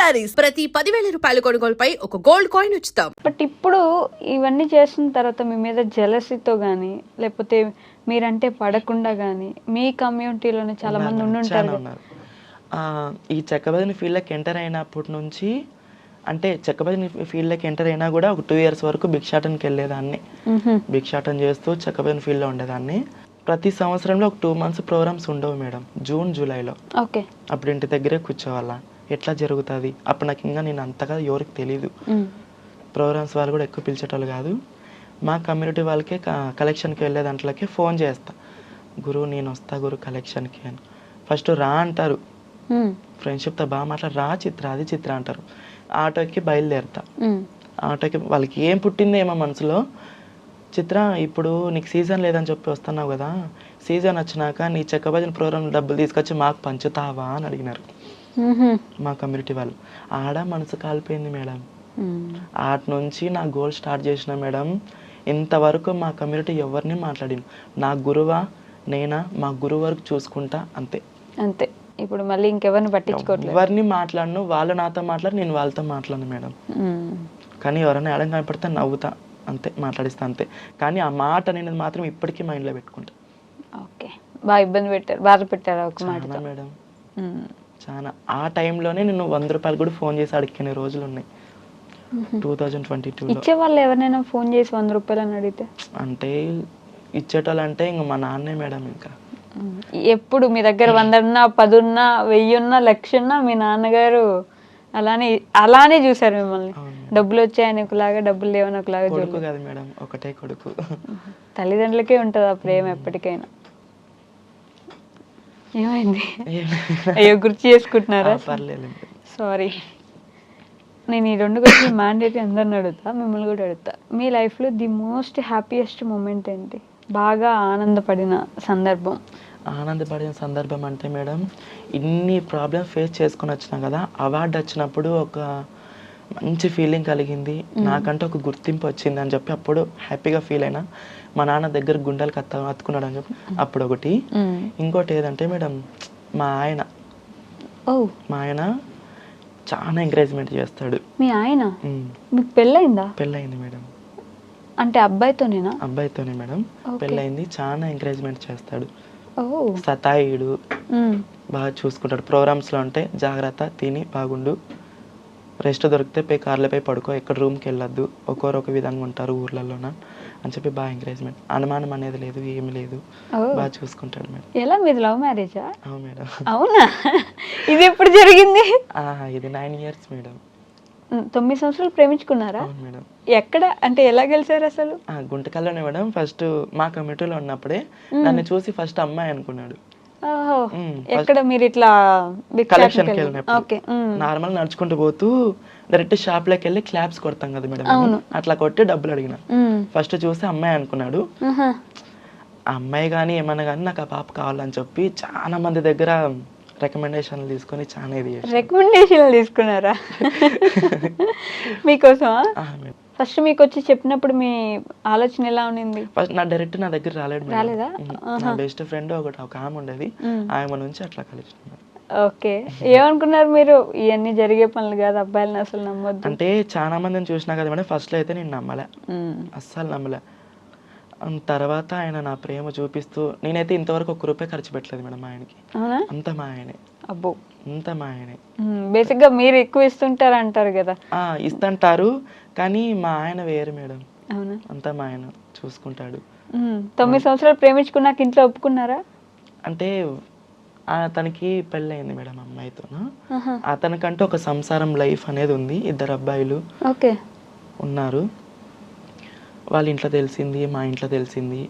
శారీస్ ప్రతి 10,000 రూపాయల కొనుగోలుపై ఒక గోల్డ్ కాయిన్ ఉచితం. బట్ ఇప్పుడు ఇవన్నీ చేసిన తర్వాత మీ మీద జెలసీతో కానీ లేకపోతే మీరంటే పడకుండా కానీ మీ కమ్యూనిటీలోనే చాలా మంది ఉండుంటారు కదా. ఈ చెక్కబదిని ఫీల్డ్లోకి ఎంటర్ అయినప్పటి నుంచి అంటే చెక్కబదిని ఫీల్డ్లోకి ఎంటర్ అయినా కూడా ఒక 2 years వరకు భిక్షాటనకి వెళ్ళేదాన్ని. భిక్షాటన చేస్తూ చెక్కబదిని ఫీల్డ్లో ఉండేదాన్ని. ప్రతి సంవత్సరంలో ఒక 2 months ప్రోగ్రామ్స్ ఉండవు మేడం, జూన్ జూలైలో. ఓకే. అప్పుడు ఇంటి దగ్గరే కూర్చోవాల, ఎట్లా జరుగుతుంది అప్పుడు నాకు ఇంకా నేను అంతగా ఎవరికి తెలీదు. ప్రోగ్రామ్స్ వాళ్ళు కూడా ఎక్కువ పిలిచేటోళ్ళు కాదు. మా కమ్యూనిటీ వాళ్ళకే కలెక్షన్కి వెళ్ళే దాంట్లోకి ఫోన్ చేస్తా, గురువు నేను వస్తా గురు కలెక్షన్కి అని. ఫస్ట్ రా అంటారు, ఫ్రెండ్షిప్తో బాగా మాట్లాడి రా చిత్ర అది చిత్ర అంటారు. ఆటోకి బయలుదేరుతా. ఆటోకి వాళ్ళకి ఏం పుట్టిందో ఏమో మనసులో, చిత్ర ఇప్పుడు నీకు సీజన్ లేదని చెప్పి వస్తున్నావు కదా, సీజన్ వచ్చినాక నీ చెక్కబదిన ప్రోగ్రామ్ డబ్బులు తీసుకొచ్చి మాకు పంచుతావా అని అడిగినారు మా కమ్యూనిటీ వాళ్ళు. ఆడ మనసు కాలిపోయింది మేడం. ఆట నుంచి నా గోల్ స్టార్ట్ చేసిన మేడం. ఇంతవరకు మా కమ్యూనిటీ ఎవరిని మాట్లాడింది, నా గురువా నేనా మా గురువు వరకు చూసుకుంటా అంతే. అంతే. ఇప్పుడు మళ్ళీ ఇంకెవరిని పట్టించుకోవట్లేదు, ఎవరిని మాట్లాడను, వాళ్ళు నాతో మాట్లాడి నేను వాళ్ళతో మాట్లాడను మేడం. కానీ ఎవరైనా ఎడం కనపడితే నవ్వుతా అంతే, మాట్లాడిస్తా అంతే. కానీ ఆ మాట అనేది మాత్రం ఇప్పటికీ మైండ్లో పెట్టుకుంటా. ఓకే. బాగా ఇబ్బంది పెట్టారు, బాధ పెట్టారు ఒక మాట మేడం. చాలా ఆ టైంలోనే నేను 100 రూపాయలు కూడా ఫోన్ చేసి అడిగిన రోజులు ఉన్నాయి 2022లో. ఇచ్చేవాళ్ళు ఎవరైనా ఫోన్ చేసి 100 రూపాయలు అని అడిగితే అంటే ఇచ్చేటోళ్ళు అంటే ఇంక మా నాన్నే మేడం. ఇంకా ఎప్పుడు మీ దగ్గర 100 ఉన్నా 10 ఉన్నా 1000 ఉన్నా 1,00,000 ఉన్నా మీ నాన్నగారు అలానే చూసారు మిమ్మల్ని. డబ్బులు వచ్చాయని ఒకలాగా, డబ్బులు లేవని ఒకలాగా. కొడుకు కాదు మేడం, ఒకటే కొడుకు. తల్లిదండ్రులకే ఉంటుంది ఆ ప్రేమ ఎప్పటికైనా. ఏమైంది? అయ్యో గుర్తు చేసుకుంటున్నారా? పర్లేదు, సారీ. నేను ఈ 2 గురించి మ్యాండేటరీ అందరిని అడుగుతా, మిమ్మల్ని కూడా అడుగుతా. మీ లైఫ్లో ది మోస్ట్ హ్యాపీయెస్ట్ మూమెంట్ ఏంటి? బాగా ఆనందపడిన సందర్భం? ఆనందపడిన సందర్భం అంటే మేడం, ఇన్ని ప్రాబ్లమ్స్ ఫేస్ చేసుకొని వచ్చినా కదా, అవార్డు వచ్చినప్పుడు ఒక మంచి ఫీలింగ్ కలిగింది. నాకంటే ఒక గుర్తింపు వచ్చింది అని చెప్పి అప్పుడు హ్యాపీగా ఫీల్ అయినా. మా నాన్న దగ్గర గుండెలకు అత్తుకున్నాడు అని చెప్పి అప్పుడు ఒకటి. ఇంకోటి ఏదంటే మేడం, మా ఆయన చాలా ఎంకరేజ్మెంట్ చేస్తాడు. మీ ఆయన? మీకు పెళ్ళయిందా? పెళ్ళయింది మేడం. అంటే అబ్బాయితోనేనా? అబ్బాయితోనే మేడం పెళ్ళయింది. చాలా ఎంకరేజ్మెంట్ చేస్తాడు, సతాయిడు, బాగా చూసుకుంటాడు. ప్రోగ్రామ్స్లో ఉంటే జాగ్రత్త, తిని బాగుండు, రెస్ట్ దొరికితే పోయి కార్లో పోయి పడుకో, ఎక్కడ రూమ్కి వెళ్ళొద్దు, ఒక్కొరు ఒక విధంగా ఉంటారు ఊర్లలోన అని చెప్పి బాగా ఎంకరేజ్మెంట్. అనుమానం అనేది లేదు, ఏమి లేదు, బాగా చూసుకుంటాడు మేడం. ఎలా, మీది లవ్ మ్యారేజా? అవును మేడం. అవునా? ఇది ఎప్పుడు జరిగింది? ఇది 9 years మేడం. 9 సంవత్సరాలు ప్రేమించుకున్నారా? అవును మేడం. ఎక్కడ అంటే ఎలా గెలిచారు అసలు? గుంటకల్లోనే మేడం. ఫస్ట్ మా కమిటీలో ఉన్నప్పుడే నన్ను చూసి ఫస్ట్ అమ్మాయి అనుకున్నాడు. ఎక్కడ మీరు ఇట్లా కలెక్షన్కి వెళ్ళినప్పుడు నార్మల్ నడుచుకుంటూ పోతూ డైరెక్ట్ షాప్ లోకి వెళ్ళి క్లాప్స్ కొడతాం కదా మేడం, అట్లా కొట్టి డబ్బులు అడిగిన. ఫస్ట్ చూసి అమ్మాయి అనుకున్నాడు. అమ్మాయి కానీ ఏమన్నా కానీ నాకు ఆ పాప కావాలని చెప్పి చాలా మంది దగ్గర రికమెండేషన్లు తీసుకొని చాలా ఇది. రికమెండేషన్లు తీసుకున్నారా మీకోసమా? ఫస్ట్ మీకు వచ్చి చెప్పినప్పుడు మీ ఆలోచన ఎలా ఉండింది? ఫస్ట్ డైరెక్ట్ నా దగ్గర రాలేదా? నా బెస్ట్ ఫ్రెండ్ ఒక ఆమె ఉండేది, ఆమె నుంచి అట్లా కలిసి. ఓకే. ఏమనుకున్నారు మీరు? ఇవన్నీ జరిగే పనులు కాదు, అబ్బాయిలను అసలు నమ్మొద్దు అంటే. చాలా మందిని చూసినా కదా మేడం, ఫస్ట్ లో అయితే నేను నమ్మలే, అస్సలు నమ్మలే. తర్వాత ఆయన నా ప్రేమ చూపిస్తూ, నేనైతే ఇంతవరకు 1 రూపాయి ఖర్చు పెట్టలేదు మేడం ఆయనకి. అంత మా ఆయనే. అబ్బో, అంత మా ఆయనే. బేసిక్ గా మీరు ఎక్కువ ఇస్తుంటారు అంటారు కదా. ఇస్తుంటారు కానీ మా ఆయన వేరు మేడం. అంతా మా ఆయన చూసుకుంటాడు. 9 సంవత్సరాలు ప్రేమించుకున్నాక ఇంట్లో ఒప్పుకున్నారా? అంటే అతనికి పెళ్ళయింది మేడం అమ్మాయితో. అతనికంటూ ఒక సంసారం లైఫ్ అనేది ఉంది, 2 అబ్బాయిలు ఉన్నారు. వాళ్ళ ఇంట్లో తెలిసింది, మా ఇంట్లో తెలిసింది,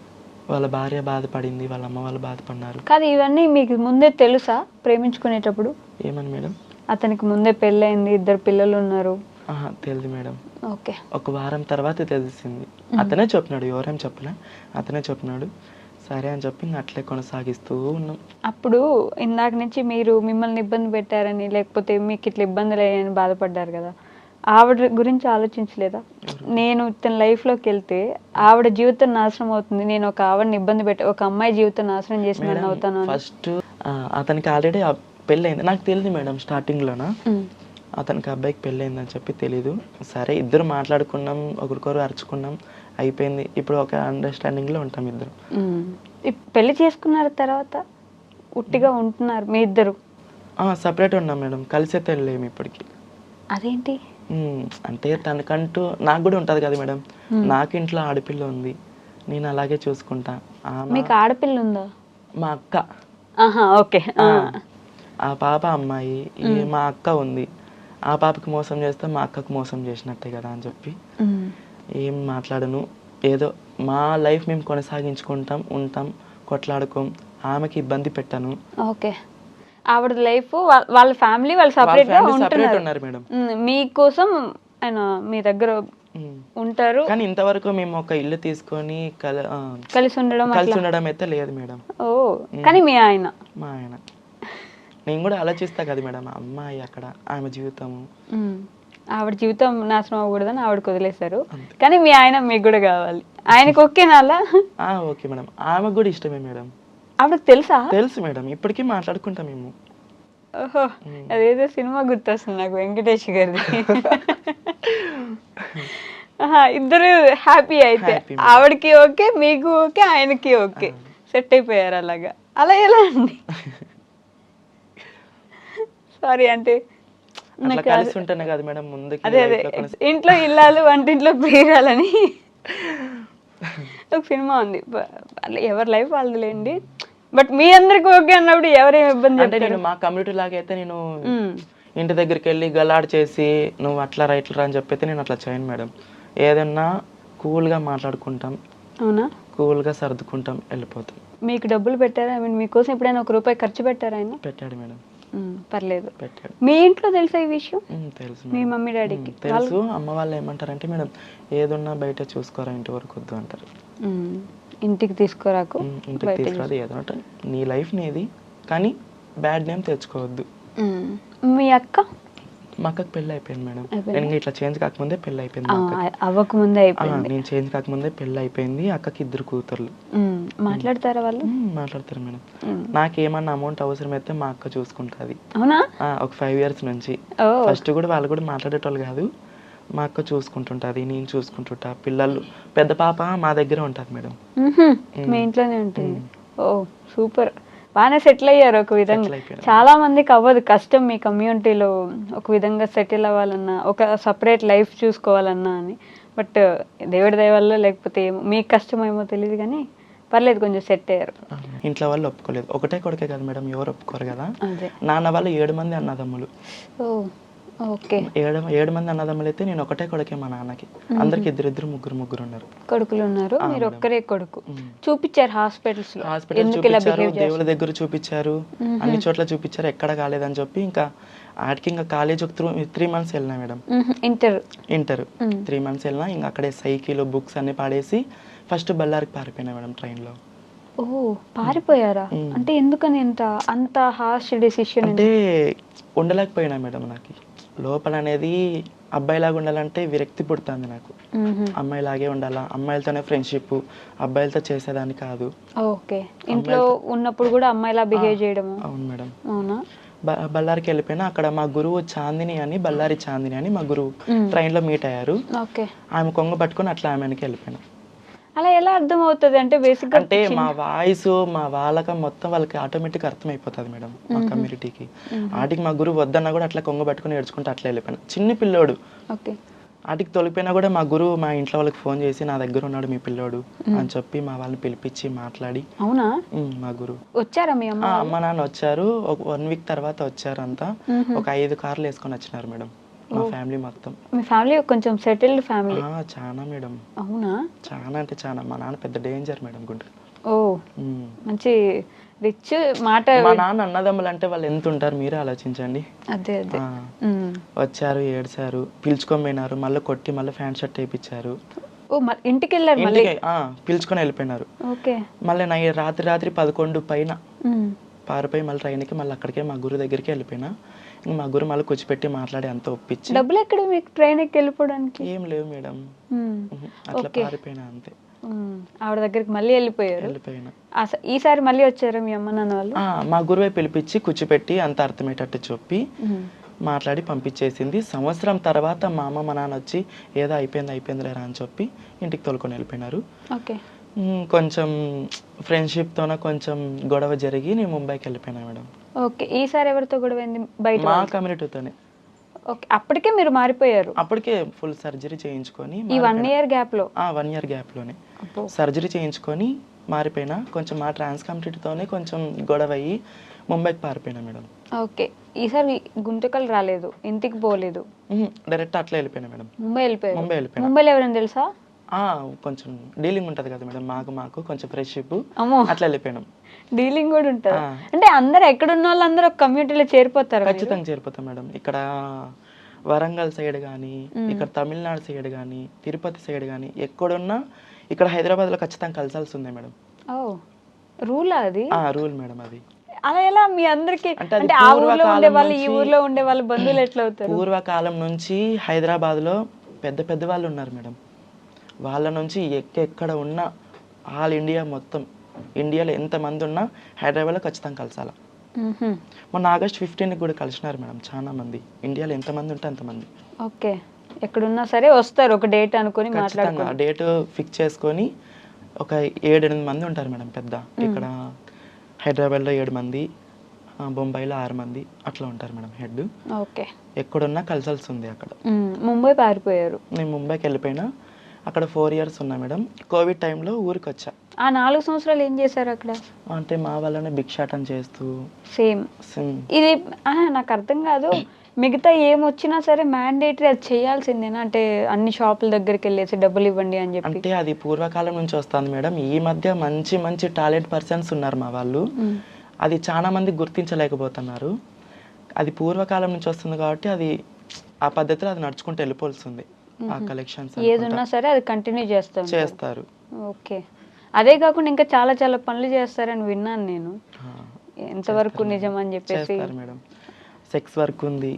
వాళ్ళ భార్య బాధపడింది, వాళ్ళ అమ్మ వాళ్ళు బాధపడినారు. కాదు, ఇవన్నీ మీకు ముందే తెలుసా ప్రేమించుకునేటప్పుడు? ఏమని మేడం? అతనికి ముందే పెళ్ళయింది, 2 పిల్లలు ఉన్నారు. తెలియదు మేడం. ఓకే. ఒక వారం తర్వాత తెలిసింది. అతనే చెప్పినాడు, ఎవరేం చెప్పలే, అతనే చెప్పినాడు. సరే అని చెప్పి అట్లే కొనసాగిస్తూ ఉన్నాం. అప్పుడు ఇందాక నుంచి మీరు మిమ్మల్ని ఇబ్బంది పెట్టారని, లేకపోతే మీకు ఇట్లా ఇబ్బందులు అయ్యాయని బాధపడ్డారు కదా, ఆవిడ గురించి ఆలోచించలేదా? నేను తన లైఫ్లోకి వెళ్తే ఆవిడ జీవితం నాశనం అవుతుంది, నేను ఒక ఆవిడని ఇబ్బంది ఒక అమ్మాయి జీవితం నాశనం చేసిన అవుతాను. ఫస్ట్ అతనికి ఆల్రెడీ పెళ్ళి అయింది, నాకు తెలియదు మేడం స్టార్టింగ్లోన. అతనికి అబ్బాయికి పెళ్ళయిందని చెప్పి తెలీదు. సరే ఇద్దరు మాట్లాడుకున్నాం, ఒకరికొకరు అరుచుకున్నాం, అయిపోయింది. ఇప్పుడు ఒక అండర్స్టాండింగ్లో ఉంటాం ఇద్దరు. పెళ్లి చేసుకున్నారు తర్వాత ఉట్టిగా ఉంటున్నారు మీ ఇద్దరు? సపరేట్ ఉన్నాం మేడం, కలిసి అయితే వెళ్ళలేము ఇప్పటికి. అదేంటి? అంటే తనకంటూ నాకు కూడా ఉంటుంది కదా మేడం, నాకు ఇంట్లో ఆడపిల్ల ఉంది, నేను అలాగే చూసుకుంటా. మీకు ఆడపిల్ల ఉందా? మా అక్క. ఓకే. ఆ పాప అమ్మాయి, మా అక్క ఉంది. ఆ పాపకి మోసం చేస్తే మా అక్కకు మోసం చేసినట్టే కదా అని చెప్పి ఏం మాట్లాడను. ఏదో మా లైఫ్ మేము కొనసాగించుకుంటాం, ఉంటాం, కొట్లాడుకోం, ఆమెకి ఇబ్బంది పెట్టాను. ఓకే. ఆవిడ లైఫ్, వాళ్ళ ఫ్యామిలీ వాళ్ళు సపరేట్ గా ఉన్నారు మేడం. మీకోసం ఆయన మీ దగ్గర ఉంటారు. కానీ ఇంతవరకు మేము ఒక ఇల్లు తీసుకొని కలిసి ఉండడం అయితే లేదు మేడం. ఓ, కానీ మీ ఆయన? మా ఆయన. నేను కూడా ఆలోచిస్తా కదా మేడం, అమ్మాయి అక్కడ, ఆమె జీవితము, ఆవిడ జీవితం నాశనం అవ్వకూడదని ఆవిడకి వదిలేశారు. కానీ మీ ఆయన మీకు కూడా కావాలి. ఆయనకు ఓకేనా అలా? ఓకే మేడం, ఆమెకు కూడా ఇష్టమే మేడం. ఆవిడకి తెలుసా? తెలుసు మేడం, ఇప్పటికీ మాట్లాడుకుంటాం మేము. ఓహో, అదేదో సినిమా గుర్తొస్తుంది నాకు, వెంకటేష్ గారిది. ఇద్దరు హ్యాపీ అయితే, ఆవిడకి ఓకే, మీకు ఓకే, ఆయనకి ఓకే, సెట్ అయిపోయారు అలాగా. అలా ఎలా అండి? సారీ అంటే కలిసి ఉంటేనే కదా మేడం ముందుకి. అదే ఇంట్లో ఇల్లాలు వంటింట్లో ప్రియురాలని ఒక సినిమా ఉంది. ఎవరి లైఫ్ వాళ్ళదిలేండి, బట్ మీ అందరికి ఓకే అన్నప్పుడు ఎవరేం ఇబ్బంది అంటే నేను మా కమ్యూనిటీ లాగా అయితే నేను ఇంటి దగ్గరికి వెళ్ళి గలాడ్ చేసి నువ్వు అట్లా రైట్లరా అని చెప్పైతే నేను అట్లా చేయను మేడం. ఏదన్నా కూల్గా మాట్లాడుకుంటాం. అవునా? కూల్గా సర్దుకుంటాం, వెళ్ళిపోతాం. మీకు డబ్బులు పెట్టారా? ఐ మీన్ మీకోసం ఎప్పుడైనా ₹1 ఖర్చు పెట్టారా ఆయన? పెట్టాడు మేడం. పర్లేదు. పెట్టాడు. మీ ఇంట్లో తెలుసా ఈ విషయం? తెలుసు. మీ మమ్మీ డాడీకి తెలుసు. అమ్మ వాళ్ళు ఏమంటారంటే మేడం, ఏదున్నా బయట చూసుకోరా, ఇంటి వరకు వద్దు అంటారు. ఇంటికి తీసుకురాకు, ఇంటికి తీసుకురాదు, ఏదో నీ లైఫ్ నీది, కానీ బ్యాడ్ నేమ్ తెచ్చుకోవద్దు. మీ అక్క? మా అక్కకి పెళ్ళి అయిపోయింది మేడం. నేను ఇట్లా చేంజ్ కాకముందే పెళ్ళి అయిపోయింది. అవ్వకముందే అయిపోయింది. నేను చేంజ్ కాకముందే పెళ్ళి అయిపోయింది. అక్కకి 2 కూతుర్లు. మాట్లాడతారా వాళ్ళు? మాట్లాడతారు మేడం. నాకేమన్నా అమౌంట్ అవసరం అయితే మా అక్క చూసుకుంటుంది. అవునా? ఒక 5 years నుంచి. ఫస్ట్ కూడా వాళ్ళు కూడా మాట్లాడేటోళ్ళు కాదు, మా అక్క చూసుకుంటుంటది, నేను చూసుకుంటుంటా. పిల్లలు, పెద్ద పాప మా దగ్గర ఉంటుంది మేడం. మీ ఇంట్లోనే ఉంటుంది. ఓ సూపర్, బాగానే సెటిల్ అయ్యారు ఒక విధంగా. చాలా మందికి అవ్వదు, కష్టం మీ కమ్యూనిటీలో ఒక విధంగా సెటిల్ అవ్వాలన్నా, ఒక సపరేట్ లైఫ్ చూసుకోవాలన్నా అని. బట్ దేవుడి దయ వల్ల లేకపోతే మీకు కష్టమేమో తెలియదు, కానీ పర్లేదు, కొంచెం సెట్ అయ్యారు. ఇంట్లో వాళ్ళు ఒప్పుకోలేదు. ఒకటే కొడుకే కదా మేడం, ఎవరు ఒప్పుకోరు కదా. నాన్న వాళ్ళు 7 మంది అన్నదమ్ములు. ఓకే. 7 మంది అన్నదమ్ములు అయితే నేను ఒకటే కొడుకే మా నాన్నకి. అందరికి 2 ముగ్గురు ఉన్నారు. కొడుకులు ఉన్నారు, మీరు ఒక్కరే కొడుకు. చూపించారు హాస్పిటల్స్ లో? చూపించారు, దేవుళ్ళ దగ్గర చూపించారు, అన్ని చోట్ల చూపించారు, ఎక్కడ కాలేదని చెప్పి ఇంకా ఆడికి ఇంకా కాలేజ్ ఒక 3 months వెళ్ళినా మేడం. ఇంటర్ 3 months వెళ్ళినా. ఇంకా అక్కడే సైకిల్, బుక్స్ అన్ని పాడేసి ఫస్ట్ బళ్ళారికి పారిపోయినా మేడం, ట్రైన్లో. ఓ, పారిపోయారా? అంటే ఎందుకని అంత హార్ష్ డెసిషన్? అంటే ఉండలేకపోయినా మేడం, నాకు లోపల అనేది అబ్బాయిలాగా ఉండాలంటే విరక్తి పుడుతుంది నాకు. అమ్మాయిలాగే ఉండాలా, అమ్మాయిలతోనే ఫ్రెండ్షిప్, అబ్బాయిలతో చేసేదాన్ని కాదు. ఓకే. ఇంట్లో ఉన్నప్పుడు కూడా అమ్మాయిలా బిహేవ్ చేయడం? అవును మేడం. అవునా? బళ్ళారికి వెళ్ళిపోయినా. అక్కడ మా గురువు చాందిని అని, బళ్ళారి చాందిని అని మా గురువు ట్రైన్లో మీట్ అయ్యారు. ఆమె కొంగ పట్టుకొని అట్లా ఆమె వెనక్కి వెళ్ళిపోయినా. అలా ఎలా అర్థం అవుతుంది? అంటే బేసిక్ అంటే మా వాయిస్, మా వాళ్ళకి మొత్తం వాళ్ళకి ఆటోమేటిక్ అర్థమైపోతుంది మేడం, మా కమ్యూనిటీకి. ఆటికి మా గురువు వద్దన్నా కూడా అట్లా కొంగ పట్టుకుని ఏడ్చుకుంటే అట్లా వెళ్ళిపోయినా. చిన్న పిల్లోడు. ఆటికి తొలిపోయినా కూడా మా గురువు మా ఇంట్లో వాళ్ళకి ఫోన్ చేసి నా దగ్గర ఉన్నాడు మీ పిల్లోడు అని చెప్పి మా వాళ్ళని పిలిపించి మాట్లాడి. అవునా? మా గురువు వచ్చారా? మీ అమ్మ నాన్న వచ్చారు. ఒక 1 week తర్వాత వచ్చారు. అంతా ఒక 5 కార్లు వేసుకొని వచ్చినారు మేడం, మా ఫ్యామిలీ మొత్తం. మీ ఫ్యామిలీ కొంచెం సెటిల్డ్ ఫ్యామిలీ? చాలా మేడం. అవునా? చాలా అంటే చాలా. మా నాన్న పెద్ద డేంజర్ మేడం, గుడ్. ఓ, మంచి రిచ్ మాట. మా నాన్న అన్నదమ్ములు అంటే వాళ్ళు ఎంత ఉంటారు మీరే ఆలోచించండి. అదే వచ్చారు, ఏడ్చారు, పిలుచుకొని పోయినారు, మళ్ళీ కొట్టి మళ్ళీ ప్యాంట్ షర్ట్ వేయించారు. ఓ, ఇంటికి వెళ్ళారు? పిలుచుకొని వెళ్ళిపోయినారు. మళ్ళీ రాత్రి 11 పైన పారిపోయి మళ్ళీ ట్రైన్కి మళ్ళీ అక్కడికే మా గురు దగ్గరికి వెళ్ళిపోయినా. మా గురు మళ్ళీ కూర్చిపెట్టి మాట్లాడి అంతా ఒప్పించి. డబ్బులు ఎక్కడ మీకు ట్రైన్ ఎక్కి వెళ్ళిపోవడానికి? ఏం లేవు మేడం, అట్లా పారిపోయినా అంతే. ఆవిడ దగ్గరికి మళ్ళీ వెళ్ళిపోయినా. ఈసారి మళ్ళీ వచ్చారు మీ అమ్మ నాన్న వాళ్ళు? మా గురువే పిలిపించి కూర్చోపెట్టి అంత అర్థమయ్యేటట్టు చెప్పి మాట్లాడి పంపించేసింది. సంవత్సరం తర్వాత మా అమ్మ మా నాన్న వచ్చి ఏదో అయిపోయిందిలేరా అని చెప్పి ఇంటికి తోలుకొని వెళ్ళిపోయినారు. ఓకే. కొంచెం ఫ్రెండ్షిప్తోన కొంచెం గొడవ జరిగి నేను ముంబైకి వెళ్ళిపోయినా మేడం. ఓకే. ఈసారి ఎవరితో గొడవైంది? బయట మా కమ్యూనిటీతోనే. ఓకే. అప్పటికే మీరు మారిపోయారు? అప్పటికే ఫుల్ సర్జరీ చేయించుకొని ఈ 1 ఇయర్ గ్యాప్లో? 1 ఇయర్ గ్యాప్లోనే సర్జరీ చేయించుకొని మారిపోయినా. కొంచెం మా ట్రాన్స్ కమ్యూనిటీతోనే కొంచెం గొడవ అయ్యి ముంబైకి పారిపోయినా మేడం. ఓకే. ఈసారి గుంతకల్ రాలేదు, ఇంటికి పోలేదు, డైరెక్ట్ అట్లా వెళ్ళిపోయినా మేడం. ముంబై వెళ్ళిపోయారు? ముంబై వెళ్ళిపోయినా. ముంబైలో ఎవరైనా తెలుసా? కొంచెం డీలింగ్ ఉంటుంది కదా మేడం, మాకు కొంచెం ఫ్రెండ్షిప్, అమ్మో, అట్లా వెళ్ళిపోయినాం. డీలింగ్ కూడా ఉంటుంది అంటే అందరు ఎక్కడున్న వాళ్ళందరూ ఒక కమ్యూనిటీలో చేరిపోతారు? ఖచ్చితంగా చేరిపోతాం మేడం. ఇక్కడ వరంగల్ సైడ్ కానీ, ఇక్కడ తమిళనాడు సైడ్ కానీ, తిరుపతి సైడ్ కానీ ఎక్కడున్నా ఇక్కడ హైదరాబాద్లో ఖచ్చితంగా కలిసాల్సి ఉంది మేడం. ఓ, రూలా అది? రూల్ మేడం అది. అలా ఎలా మీ అందరికి అంటే ఆ ఊర్లో ఉండే వాళ్ళు ఈ ఊర్లో ఉండే వాళ్ళు బంధువులు ఎట్లా అవుతారు? పూర్వకాలం నుంచి హైదరాబాద్లో పెద్ద వాళ్ళు ఉన్నారు మేడం. వాళ్ళ నుంచి ఎక్కడ ఉన్నా ఆల్ ఇండియా మొత్తం ఇండియాలో ఎంతమంది ఉన్నా హైదరాబాద్లో ఖచ్చితంగా కలసాల. మొన్న ఆగస్ట్ 15 కూడా కలిసినారు మేడం చాలా మంది. ఇండియాలో ఎంతమంది ఉంటే అంతమంది. ఓకే. ఎక్కడున్నా సరే వస్తారు, ఒక డేట్ అనుకొని ఖచ్చితంగా డేట్ ఫిక్స్ చేసుకొని ఒక 7-8 మంది ఉంటారు మేడం పెద్ద. ఇక్కడ హైదరాబాద్లో 7 మంది, బొంబాయిలో 6 మంది అట్లా ఉంటారు మేడం హెడ్. ఓకే. ఎక్కడున్నా కలిసాల్సి ఉంది అక్కడ. ముంబై పారిపోయారు? నేను ముంబైకి వెళ్ళిపోయినా. అక్కడ 4 ఇయర్స్ ఉన్నా మేడం. కోవిడ్ టైంలో ఊరికి వచ్చా. ఆ 4 సంవత్సరాలు ఏం చేశారు అక్కడ? అంటే మా వాళ్ళనే భిక్షాటం చేస్తూ. సేమ్ ఇది నాకు అర్థం కాదు. మిగతా ఏమొచ్చినా సరే మ్యాండేటరీ అది చేయాల్సిందేనా? అంటే అన్ని షాపుల దగ్గరికి వెళ్ళేసి డబ్బులు ఇవ్వండి అని చెప్పి. అంటే అది పూర్వకాలం నుంచి వస్తుంది మేడం. ఈ మధ్య మంచి టాలెంట్ పర్సన్స్ ఉన్నారు మా వాళ్ళు. అది చాలా మంది గుర్తించలేకపోతున్నారు. అది పూర్వకాలం నుంచి వస్తుంది కాబట్టి అది ఆ పద్ధతిలో అది నడుచుకుంటూ వెళ్ళిపోతుంది. ఆ కలెక్షన్స్ ఏదున్నా సరే అది కంటిన్యూ చేస్తారు. ఓకే. అదే కాకుండా ఇంకా చాలా పనులు చేస్తారని విన్నాను నేను. ఎంతవరకు నిజం అని చెప్పేసి మేడం. సెక్స్ వర్క్ ఉంది,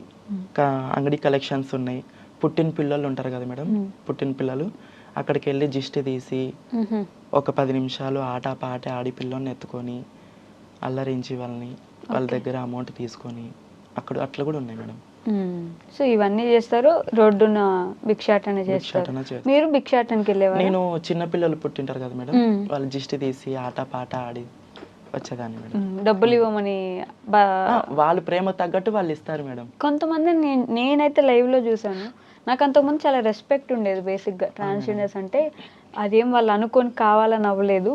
అంగడి కలెక్షన్స్ ఉన్నాయి. పుట్టిన పిల్లలు ఉంటారు కదా మేడం, పుట్టిన పిల్లలు అక్కడికి వెళ్ళి జిస్ట్ తీసి ఒక 10 నిమిషాలు ఆట పాట ఆడి పిల్లల్ని ఎత్తుకొని అల్లరించి వాళ్ళ దగ్గర అమౌంట్ తీసుకొని అట్లా కూడా ఉన్నాయి మేడం. సో ఇవన్నీ చేస్తారు. రోడ్డున భిక్షాటన చేస్తారు. మీరు భిక్షాటనకి వెళ్ళేవారు? నేను చిన్న పిల్లలు పుట్టింటారు కదా మేడం, వాళ్ళు జిస్ట్ తీసి ఆట పాట ఆడి వచ్చేదాన్ని మేడం. డబ్బులు ఇవ్వమని వాళ్ళు ప్రేమ తగ్గట్టు వాళ్ళు ఇస్తారు మేడం. కొంతమంది నేనైతే లైవ్ లో చూసాను. నాకు అంతకుముందు చాలా రెస్పెక్ట్ ఉండేది. బేసిక్ గా ట్రాన్స్జెండర్స్ అంటే అదేం వాళ్ళు అనుకొని కావాలని అవ్వలేదు,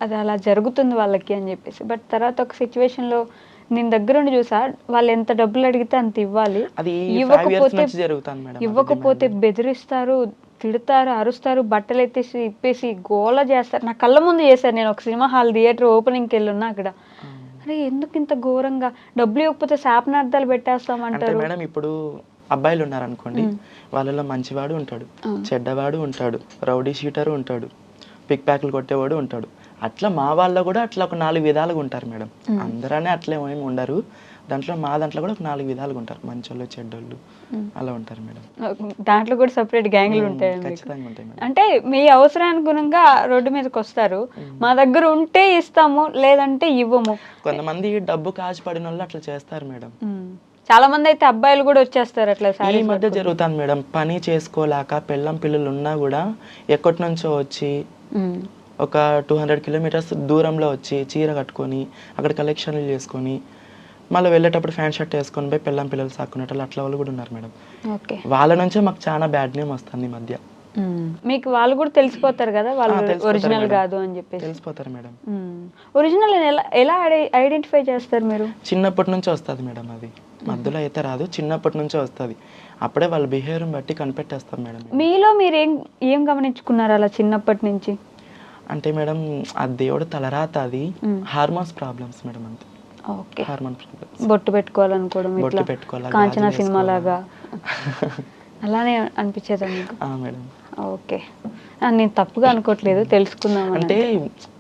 అది అలా జరుగుతుంది వాళ్ళకి అని చెప్పేసి. బట్ తర్వాత ఒక సిచ్యువేషన్ లో నేను దగ్గరుండి చూసా, వాళ్ళు ఎంత డబ్బులు అడిగితే అంత ఇవ్వాలి, ఇవ్వకపోతే బెదిరిస్తారు, తిడతారు, అరుస్తారు, బట్టలు ఎత్తేసి ఇప్పేసి గోల చేస్తారు. నా కళ్ళ ముందు చేశారు. నేను ఒక సినిమా హాల్ థియేటర్ ఓపెనింగ్కి వెళ్ళున్నా. అక్కడ అరే ఎందుకు ఇంత ఘోరంగా, డబ్బులు ఇవ్వకపోతే శాపనార్థాలు పెట్టేస్తామంటారు మేడం. ఇప్పుడు అబ్బాయిలు ఉన్నారు అనుకోండి, వాళ్ళలో మంచివాడు ఉంటాడు, చెడ్డవాడు ఉంటాడు, రౌడీ షీటరు ఉంటాడు, పిక్ ప్యాక్లు కొట్టేవాడు ఉంటాడు. అట్లా మా వాళ్ళ కూడా అట్లా ఒక 4 విధాలుగా ఉంటారు మేడం. అందరనే అట్లా ఏమి ఉండరు. మా దాంట్లో కూడా ఒక 4 విధాలుగా ఉంటారు. మంచోళ్ళు, చెడ్డోళ్ళు అలా ఉంటారు మేడం. దాంట్లో కూడా సెపరేట్ గ్యాంగ్లు ఉంటాయి? ఖచ్చితంగా ఉంటాయి మేడం. అంటే మీ అవసరానుగుణంగా రోడ్డు మీదకి వస్తారు. మా దగ్గర ఉంటే ఇస్తాము, లేదంటే ఇవ్వము. కొంతమంది డబ్బు కాచిపడిన వాళ్ళు అట్లా చేస్తారు మేడం. చాలా మంది అయితే అబ్బాయిలు కూడా వచ్చేస్తారు అట్లా. ఈ మధ్య జరుగుతుంది మేడం. పని చేసుకోలేక పెళ్ళం పిల్లలు ఉన్నా కూడా ఎక్కడి నుంచో వచ్చి ఒక 200 కిలోమీటర్స్ దూరంలో వచ్చి చీర కట్టుకొని అక్కడ కలెక్షన్లు చేసుకొని మళ్ళీ వెళ్ళేటప్పుడు ఫ్యాన్ షర్ట్ వేసుకొని పోయి పెళ్ళం పిల్లలు సాక్కునేటప్పుడు అట్లా వాళ్ళు కూడా ఉన్నారు మేడం. వాళ్ళ నుంచే మాకు చాలా బ్యాడ్ నేమ్ వస్తుంది ఈ మధ్య. మీకు వాళ్ళు కూడా తెలిసిపోతారు కదా, వాళ్ళు ఒరిజినల్ కాదు అని చెప్పి తెలిసిపోతారు మేడం. ఒరిజినల్ ఎలా ఐడెంటిఫై చేస్తారు మీరు? చిన్నప్పటి నుంచి వస్తుంది మేడం. అది మధ్యలో అయితే రాదు, చిన్నప్పటి నుంచే వస్తుంది. అప్పుడే వాళ్ళ బిహేవియర్ బట్టి కనిపెట్టేస్తాం మేడం. మీలో మీరు ఏం గమనించుకున్నారు అలా చిన్నప్పటి నుంచి? అంటే మేడం ఆ దేవుడు తలరాత, అది హార్మోన్స్ ప్రాబ్లమ్స్ మేడం. అంతే. ఓకే. Hormone problems. బొట్టు పెట్టుకోవాలనుకోవడం, బొట్టు పెట్టుకోవాలి, కాంచనా సినిమా లాగా అలానే అనిపించేదా మీకు? మేడం. ఓకే. నేను తప్పుగా అనుకోవట్లేదు, తెలుసుకుందాం. అంటే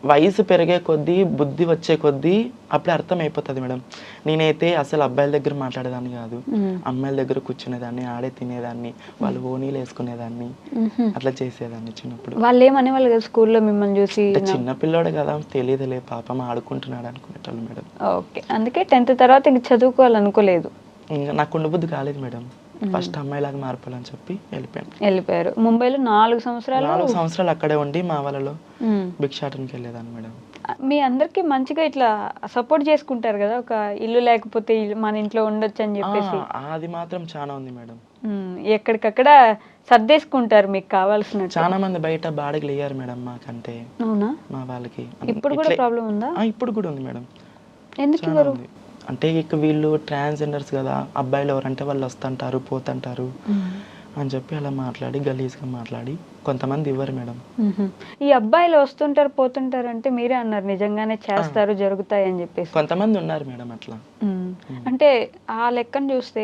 వయసు పెరిగే కొద్దీ, బుద్ధి వచ్చే కొద్దీ అప్పుడే అర్థం అయిపోతుంది మేడం. నేనైతే అసలు అబ్బాయిల దగ్గర మాట్లాడేదాన్ని కాదు, అమ్మాయిల దగ్గర కూర్చునేదాన్ని, ఆడే తినేదాన్ని, వాళ్ళు ఓనీలు వేసుకునేదాన్ని, అట్లా చేసేదాన్ని చిన్నప్పుడు. వాళ్ళు ఏమనే వాళ్ళు కదా స్కూల్లో మిమ్మల్ని చూసి? చిన్న పిల్లోడు కదా, తెలియదులే పాపం ఆడుకుంటున్నాడు అనుకునేటోళ్ళు మేడం. ఓకే. అందుకే 10th తర్వాత ఇంక చదువుకోవాలనుకోలేదు? ఇంకా నాకు ఉండబుద్ధి కాలేదు మేడం. ఫస్ట్ అమ్మాయిలాగా మారిపోవాలని చెప్పి వెళ్ళిపోయారు. ముంబైలో 4 సంవత్సరాలు 4 సంవత్సరాలు అక్కడే ఉండి మా వాళ్ళలో ఉమ్. భిక్షాటనకి వెళ్ళేదాన్ని మేడం. మీ అందరికి మంచిగా ఇట్లా సపోర్ట్ చేసుకుంటారు కదా, ఒక ఇల్లు లేకపోతే మన ఇంట్లో ఉండొచ్చు అని చెప్పేసి. అది మాత్రం చాలా ఉంది మేడం. ఎక్కడికక్కడ సర్దేసుకుంటారు మీకు కావాల్సినట్టు. చాలా మంది బయట బాడీలు వేయారు మేడం మాకంటే. అవునా? మా వాళ్ళకి ఇప్పుడు కూడా ప్రాబ్లం ఉందా? ఇప్పుడు కూడా ఉంది మేడం. ఎందుకు చాలా ఇవ్వరు? ఉంది. అంటే ఇక వీళ్ళు ట్రాన్స్జెండర్స్ కదా, అబ్బాయిలు ఎవరంటే వాళ్ళు వస్తుంటారు పోతుంటారు అని చెప్పి అలా మాట్లాడి గలీజ్గా మాట్లాడి కొంతమంది ఇవ్వరు మేడం. ఈ అబ్బాయిలు వస్తుంటారు పోతుంటారు అంటే మీరే అన్నారు నిజంగానే చేస్తారు జరుగుతాయి అని చెప్పేసి. కొంతమంది ఉన్నారు మేడం అట్లా. అంటే ఆ లెక్కను చూస్తే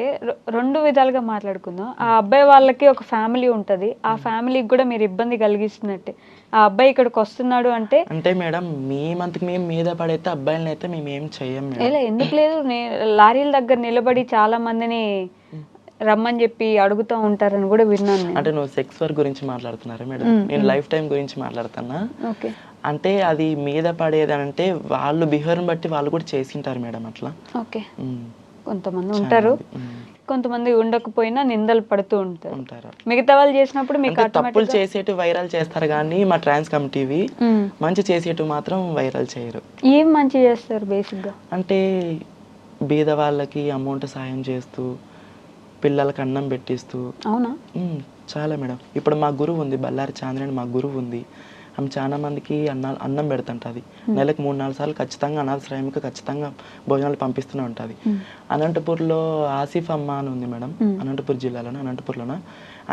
2 విధాలుగా మాట్లాడుకుందాం. ఆ అబ్బాయి వాళ్ళకి ఒక ఫ్యామిలీ ఉంటది, ఆ ఫ్యామిలీకి కూడా మీరు ఇబ్బంది కలిగిస్తున్నట్టే. ఆ అబ్బాయి ఇక్కడికి వస్తున్నాడు అంటే మేడం మేమంతకు మేము మీద పడైతే అబ్బాయిలని అయితే మేము ఏం చెయ్యం మేడం. ఎందుకు లేదు, లారీల దగ్గర నిలబడి చాలా మందిని రమ్మని చెప్పి అడుగుతూ ఉంటారని కూడా విన్నాను. అంటే నువ్వు సెక్స్ వర్క్ గురించి మాట్లాడుతున్నారా మేడం? నేను లైఫ్ టైం గురించి మాట్లాడుతున్నా. ఓకే. అంటే అది మీద పడేది అంటే వాళ్ళు బిహేవియర్ని బట్టి వాళ్ళు కూడా చేసింటారు మేడం అట్లా. ఓకే. కొంతమంది ఉంటారు, కొంతమంది ఉండకపోయినా నిందలు పడుతూ ఉంటారు. మిగతా వాళ్ళు చేసినప్పుడు మీకు తప్పులు చేసేటి వైరల్ చేస్తారు కానీ మా ట్రాన్స్ కమిటీవి మంచి చేసేటి మాత్రం వైరల్ చేయరు. ఏం మంచి చేస్తారు బేసిక్ గా అంటే బీద వాళ్ళకి అమౌంట్ సాయం చేస్తూ పిల్లలకి అన్నం పెట్టిస్తూ. అవునా? చాలా మేడం. ఇప్పుడు మా గురువు ఉంది, బల్లారి చాంద్రి అని మా గురువు ఉంది. ఆమె చాలా మందికి అన్నం పెడుతుంటుంది. నెలకు 3-4 సార్లు ఖచ్చితంగా అనాథాశ్రయంకి ఖచ్చితంగా భోజనాలు పంపిస్తూనే ఉంటుంది. అనంతపూర్లో ఆసిఫ్ అమ్మ అని ఉంది మేడం, అనంతపూర్ జిల్లాలోనే అనంతపూర్లోనే.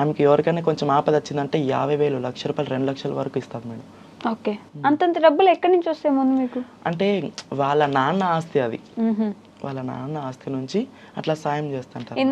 ఆమెకి ఎవరికైనా కొంచెం ఆపద వచ్చిందంటే 50,000, ₹1,00,000, 2 లక్షల వరకు ఇస్తుంది మేడం. ఓకే. అంతంత డబ్బులు ఎక్కడి నుంచి వస్తాయి ముందు మీకు? అంటే వాళ్ళ నాన్న ఆస్తి, అది వాళ్ళ నాన్న ఆస్తి నుంచి అట్లా సాయం చేస్తుంటారు.